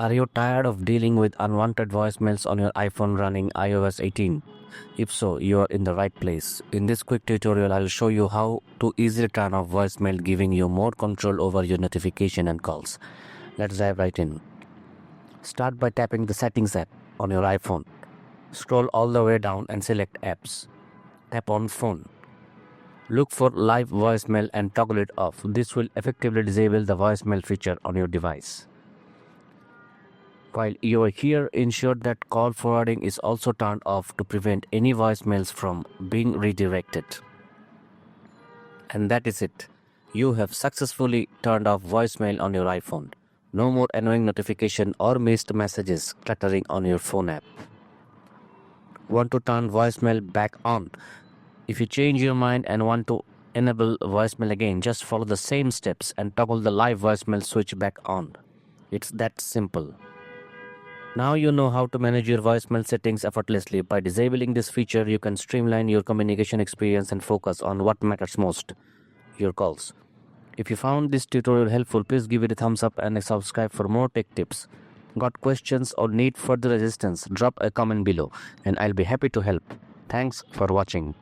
Are you tired of dealing with unwanted voicemails on your iPhone running iOS 18? If so, you are in the right place. In this quick tutorial, I'll show you how to easily turn off voicemail, giving you more control over your notification and calls. Let's dive right in. Start by tapping the Settings app on your iPhone. Scroll all the way down and select Apps. Tap on Phone. Look for Live Voicemail and toggle it off. This will effectively disable the voicemail feature on your device. While you are here, ensure that call forwarding is also turned off to prevent any voicemails from being redirected. And that is it. You have successfully turned off voicemail on your iPhone. No more annoying notification or missed messages cluttering on your phone app. Want to turn voicemail back on? If you change your mind and want to enable voicemail again, just follow the same steps and toggle the live voicemail switch back on. It's that simple. Now you know how to manage your voicemail settings effortlessly. By disabling this feature, you can streamline your communication experience and focus on what matters most, your calls. If you found this tutorial helpful, please give it a thumbs up and subscribe for more tech tips. Got questions or need further assistance? Drop a comment below and I'll be happy to help. Thanks for watching.